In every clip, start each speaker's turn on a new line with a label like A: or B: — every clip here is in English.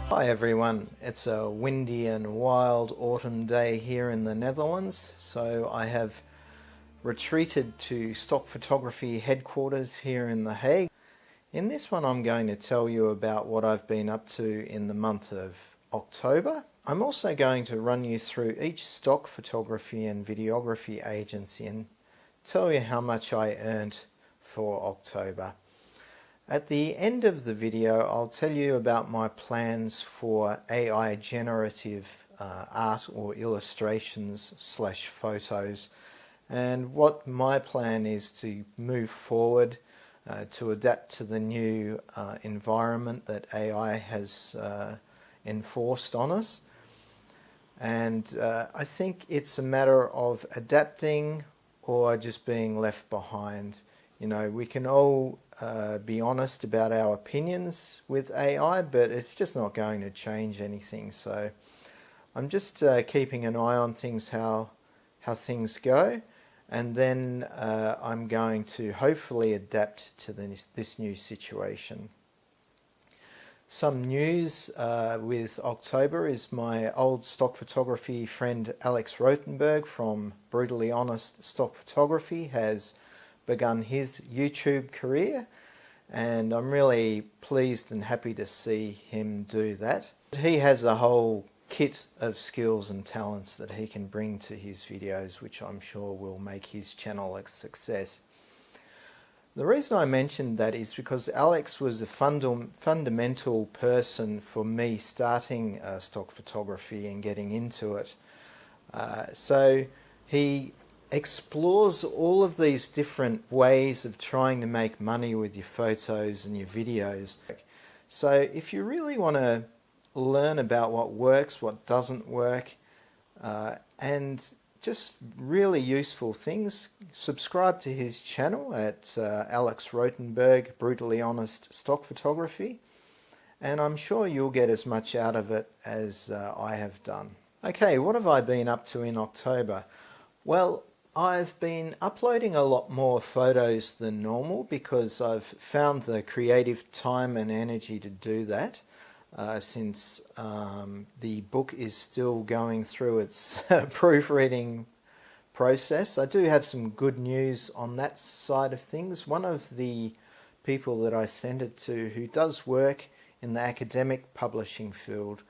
A: Hi everyone, it's a windy and wild autumn day here in the Netherlands, so I have retreated to stock photography headquarters here in The Hague. In this one I'm going to tell you about what I've been up to in the month of October. I'm also going to run you through each stock photography and videography agency and tell you how much I earned for October. At the end of the video, I'll tell you about my plans for AI generative art or illustrations / photos, and what my plan is to move forward to adapt to the new environment that AI has enforced on us. And I think it's a matter of adapting or just being left behind. You know, we can all be honest about our opinions with AI, but it's just not going to change anything. So I'm just keeping an eye on things, how things go, and then I'm going to hopefully adapt to this new situation. Some news with October is my old stock photography friend Alex Rotenberg from Brutally Honest Stock Photography has begun his YouTube career, and I'm really pleased and happy to see him do that. He has a whole kit of skills and talents that he can bring to his videos, which I'm sure will make his channel a success. The reason I mentioned that is because Alex was a fundamental person for me starting stock photography and getting into it. So he explores all of these different ways of trying to make money with your photos and your videos. So if you really want to learn about what works, what doesn't work, and just really useful things, subscribe to his channel at Alex Rotenberg, Brutally Honest Stock Photography, and I'm sure you'll get as much out of it as I have done. Okay, what have I been up to in October? Well, I've been uploading a lot more photos than normal because I've found the creative time and energy to do that since the book is still going through its proofreading process. I do have some good news on that side of things. One of the people that I sent it to who does work in the academic publishing field,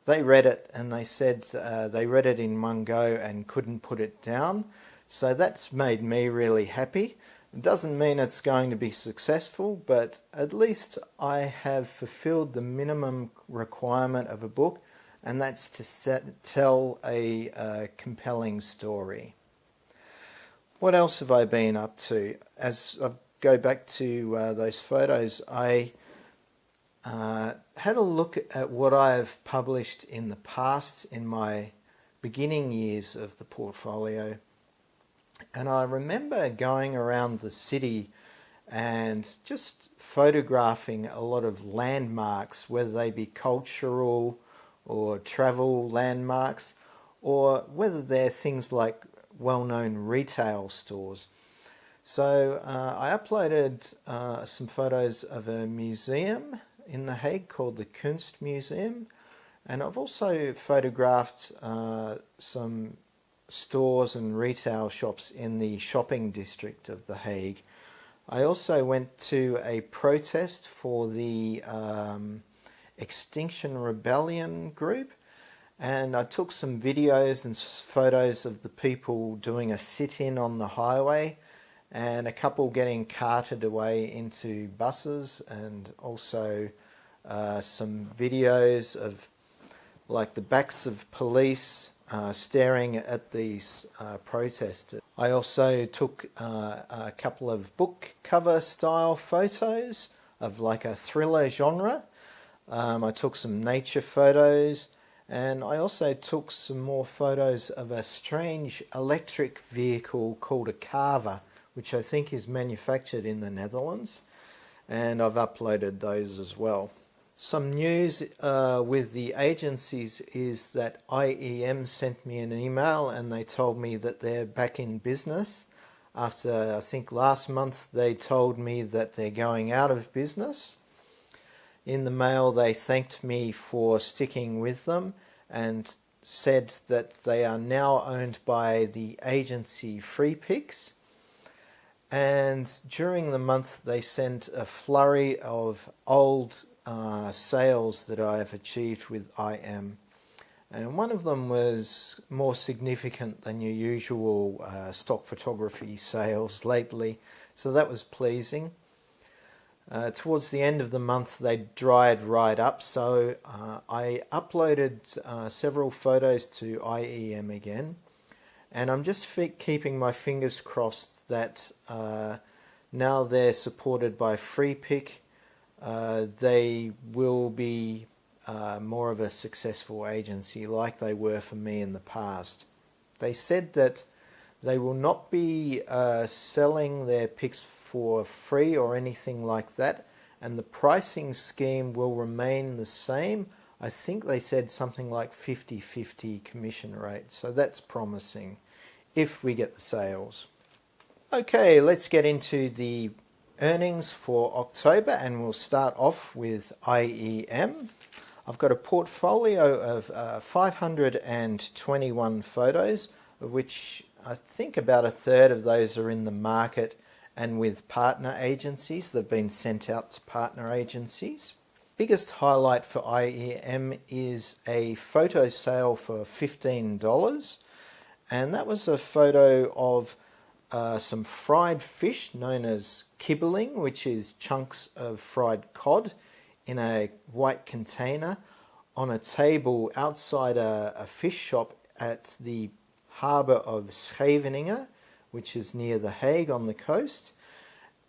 A: they read it and they said they read it in one go and couldn't put it down. So that's made me really happy. It doesn't mean it's going to be successful, but at least I have fulfilled the minimum requirement of a book, and that's to tell a compelling story. What else have I been up to? As I go back to those photos, I had a look at what I've published in the past in my beginning years of the portfolio. And I remember going around the city and just photographing a lot of landmarks, whether they be cultural or travel landmarks, or whether they're things like well-known retail stores. So I uploaded some photos of a museum in The Hague called the Kunstmuseum, and I've also photographed some stores and retail shops in the shopping district of The Hague. I also went to a protest for the Extinction Rebellion group, and I took some videos and photos of the people doing a sit-in on the highway and a couple getting carted away into buses, and also some videos of like the backs of police staring at these protesters. I also took a couple of book cover style photos of like a thriller genre. I took some nature photos, and I also took some more photos of a strange electric vehicle called a carver, which I think is manufactured in the Netherlands, and I've uploaded those as well. Some news with the agencies is that EyeEm sent me an email and they told me that they're back in business after, I think last month they told me that they're going out of business. In the mail they thanked me for sticking with them and said that they are now owned by the agency Free Picks, and during the month they sent a flurry of old sales that I have achieved with EyeEm, and one of them was more significant than your usual stock photography sales lately, so that was pleasing. Towards the end of the month they dried right up, so I uploaded several photos to EyeEm again, and I'm just keeping my fingers crossed that now they're supported by FreePick, they will be more of a successful agency like they were for me in the past. They said that they will not be selling their pics for free or anything like that, and the pricing scheme will remain the same. I think they said something like 50-50 commission rate, so that's promising if we get the sales. Okay, let's get into the earnings for October, and we'll start off with EyeEm. I've got a portfolio of 521 photos, of which I think about a third of those are in the market and with partner agencies. They've been sent out to partner agencies. Biggest highlight for EyeEm is a photo sale for $15, and that was a photo of some fried fish known as kibbeling, which is chunks of fried cod in a white container on a table outside a fish shop at the harbour of Scheveningen, which is near The Hague on the coast,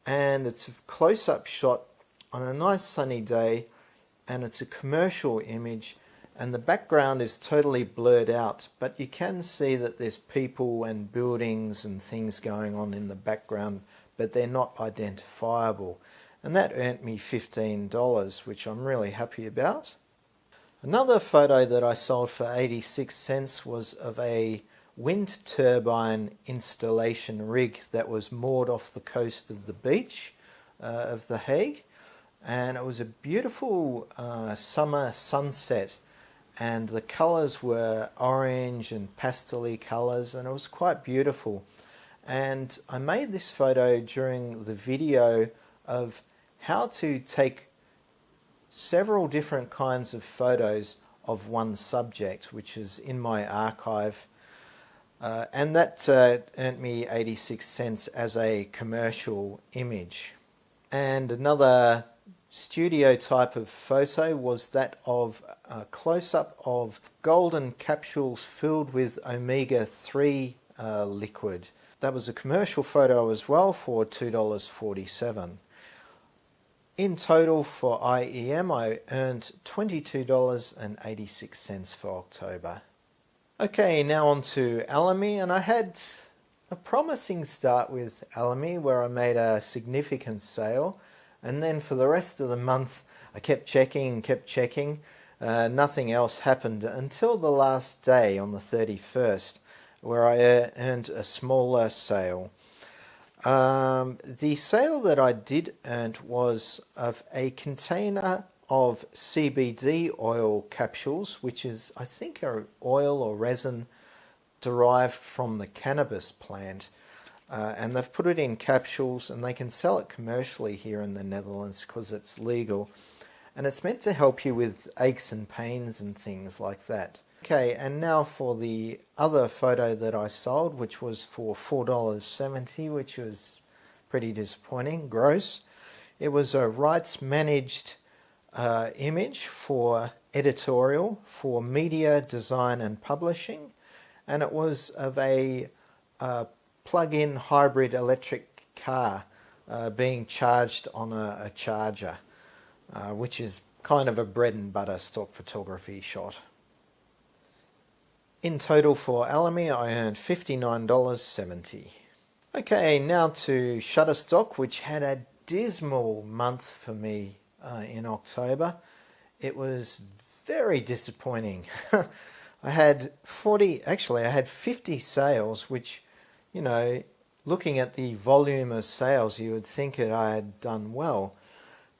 A: and it's a close-up shot on a nice sunny day, and it's a commercial image, and the background is totally blurred out, but you can see that there's people and buildings and things going on in the background, but they're not identifiable, and that earned me $15, which I'm really happy about. Another photo that I sold for 86 cents was of a wind turbine installation rig that was moored off the coast of the beach of The Hague, and it was a beautiful summer sunset, and the colours were orange and pastel-y colours, and it was quite beautiful. And I made this photo during the video of how to take several different kinds of photos of one subject, which is in my archive. And that earned me 86 cents as a commercial image. And another studio type of photo was that of a close-up of golden capsules filled with omega-3 liquid. That was a commercial photo as well for $2.47. In total for EyeEm I earned $22.86 for October. Okay, now on to Alamy, and I had a promising start with Alamy where I made a significant sale, and then for the rest of the month I kept checking. Nothing else happened until the last day on the 31st, where I earned a smaller sale. The sale that I did earn was of a container of CBD oil capsules, which is, I think, are oil or resin derived from the cannabis plant, and they've put it in capsules, and they can sell it commercially here in the Netherlands because it's legal, and it's meant to help you with aches and pains and things like that. Okay, and now for the other photo that I sold, which was for $4.70, which was pretty disappointing, gross. It was a rights managed image for editorial for media design and publishing, and it was of a plug-in hybrid electric car being charged on a charger, which is kind of a bread and butter stock photography shot. In total for Alamy I earned $59.70. Okay, now to Shutterstock, which had a dismal month for me in October. It was very disappointing. I had 50 sales, which, you know, looking at the volume of sales, you would think that I had done well.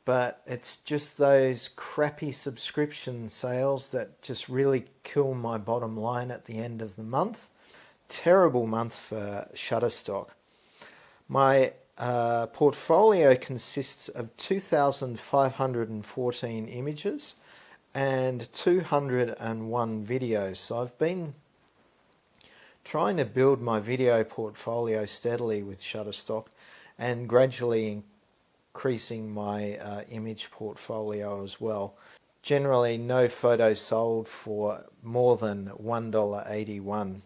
A: but it's just those crappy subscription sales that just really kill my bottom line at the end of the month. Terrible month for Shutterstock. My portfolio consists of 2,514 images and 201 videos. So I've been trying to build my video portfolio steadily with Shutterstock and gradually increasing my image portfolio as well. Generally, no photos sold for more than $1.81.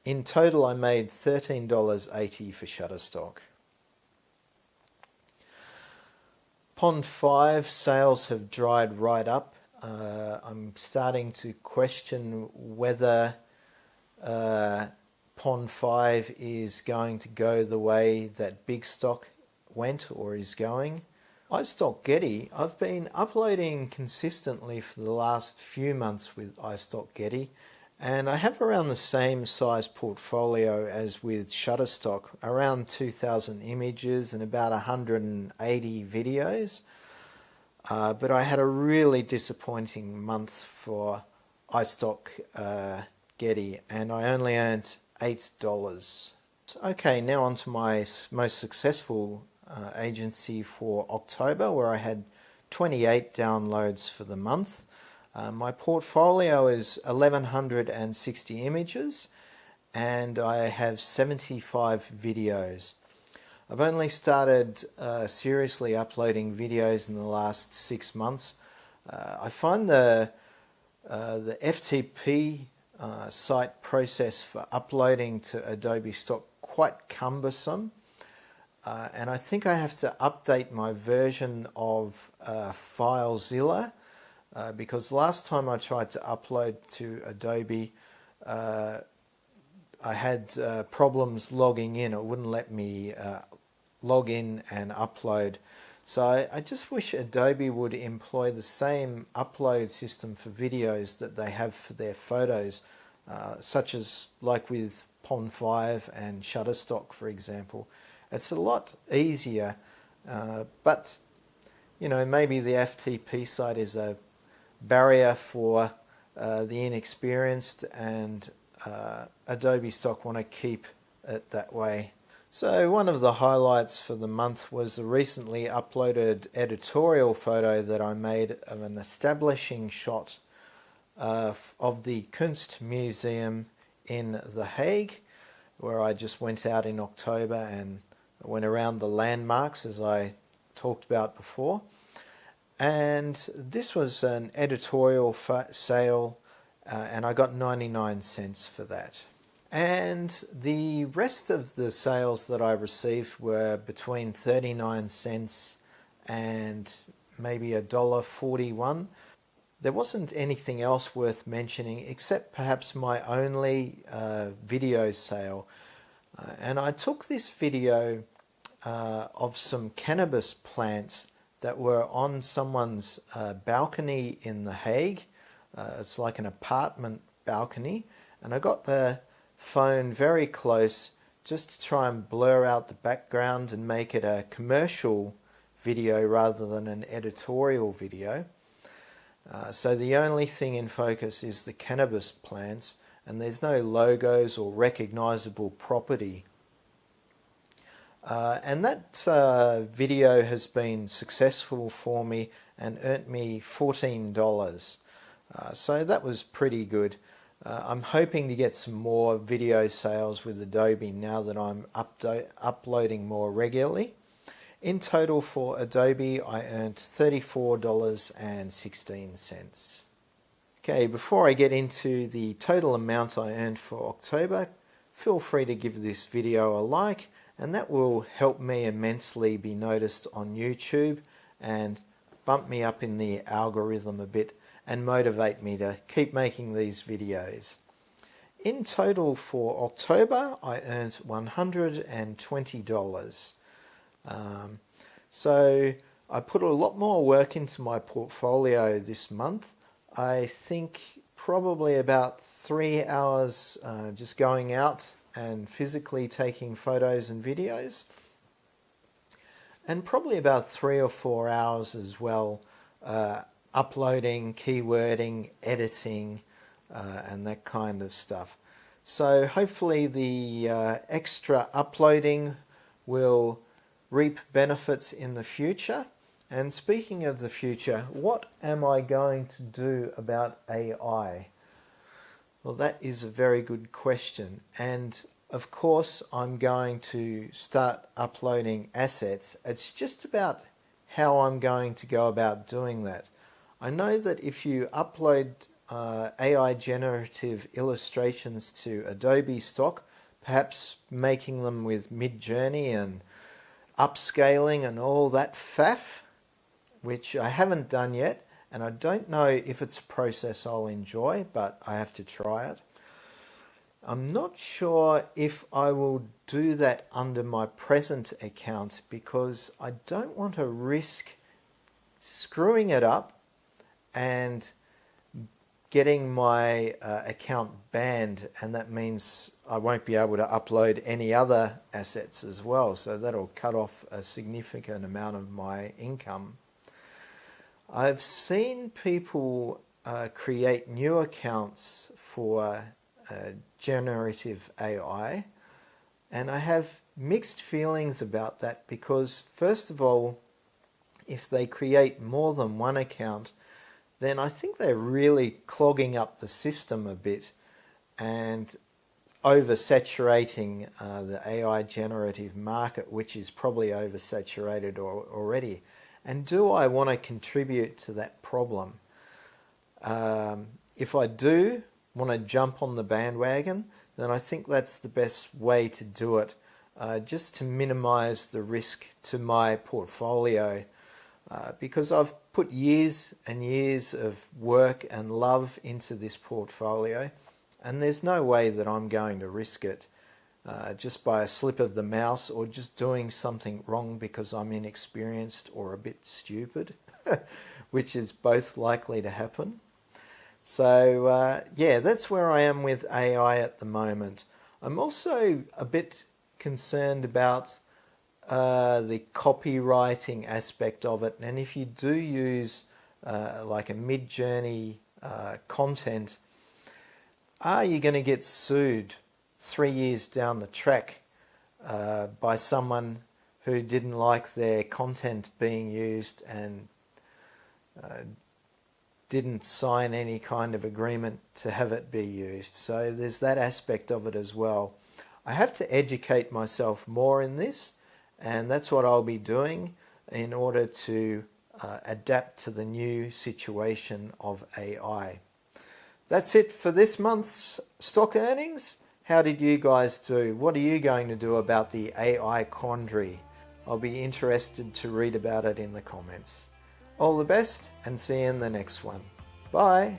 A: In total, I made $13.80 for Shutterstock. Pond 5 sales have dried right up. I'm starting to question whether Pond 5 is going to go the way that Big Stock went or is going. iStock Getty, I've been uploading consistently for the last few months with iStock Getty, and I have around the same size portfolio as with Shutterstock, around 2,000 images and about 180 videos. But I had a really disappointing month for iStock Getty, and I only earned $8. Okay, now on to my most successful agency for October, where I had 28 downloads for the month. My portfolio is 1,160 images and I have 75 videos. I've only started seriously uploading videos in the last 6 months. I find the FTP site process for uploading to Adobe Stock quite cumbersome. And I think I have to update my version of FileZilla because last time I tried to upload to Adobe, I had problems logging in. It wouldn't let me log in and upload. So I just wish Adobe would employ the same upload system for videos that they have for their photos, such as like with Pond 5 and Shutterstock, for example. It's a lot easier, but you know, maybe the FTP site is a barrier for the inexperienced, and Adobe Stock want to keep it that way. So one of the highlights for the month was the recently uploaded editorial photo that I made of an establishing shot of the Kunstmuseum in The Hague, where I just went out in October and went around the landmarks as I talked about before. And this was an editorial sale and I got 99 cents for that. And the rest of the sales that I received were between 39 cents and maybe $1.41. There wasn't anything else worth mentioning except perhaps my only video sale. And I took this video of some cannabis plants that were on someone's balcony in The Hague. It's like an apartment balcony, and I got the phone very close just to try and blur out the background and make it a commercial video rather than an editorial video. So the only thing in focus is the cannabis plants, and there's no logos or recognizable property. And that video has been successful for me and earned me $14. So that was pretty good. I'm hoping to get some more video sales with Adobe now that I'm uploading more regularly. In total for Adobe, I earned $34.16. Okay, before I get into the total amount I earned for October, feel free to give this video a like, and that will help me immensely be noticed on YouTube and bump me up in the algorithm a bit and motivate me to keep making these videos. In total for October, I earned $120. So I put a lot more work into my portfolio this month. I think probably about 3 hours just going out and physically taking photos and videos. and probably about 3 or 4 hours as well, uploading, keywording, editing, and that kind of stuff. So hopefully the extra uploading will reap benefits in the future. And speaking of the future, what am I going to do about AI? Well, that is a very good question. And of course, I'm going to start uploading assets. It's just about how I'm going to go about doing that. I know that if you upload AI generative illustrations to Adobe Stock, perhaps making them with Mid-Journey and upscaling and all that faff, which I haven't done yet, and I don't know if it's a process I'll enjoy, but I have to try it. I'm not sure if I will do that under my present account because I don't want to risk screwing it up and getting my account banned, and that means I won't be able to upload any other assets as well, so that'll cut off a significant amount of my income. I've seen people create new accounts for generative AI, and I have mixed feelings about that because, first of all, if they create more than one account, then I think they're really clogging up the system a bit and oversaturating the AI generative market, which is probably oversaturated already. And do I want to contribute to that problem? If I do want to jump on the bandwagon, then I think that's the best way to do it, just to minimize the risk to my portfolio. Because I've put years and years of work and love into this portfolio, and there's no way that I'm going to risk it just by a slip of the mouse or just doing something wrong because I'm inexperienced or a bit stupid, which is both likely to happen. So yeah, that's where I am with AI at the moment. I'm also a bit concerned about the copywriting aspect of it, and if you do use like a Mid-Journey content, are you going to get sued 3 years down the track by someone who didn't like their content being used and didn't sign any kind of agreement to have it be used? So there's that aspect of it as well. I have to educate myself more in this, and that's what I'll be doing in order to adapt to the new situation of AI. That's it for this month's stock earnings. How did you guys do? What are you going to do about the AI quandary? I'll be interested to read about it in the comments. All the best, and see you in the next one. Bye.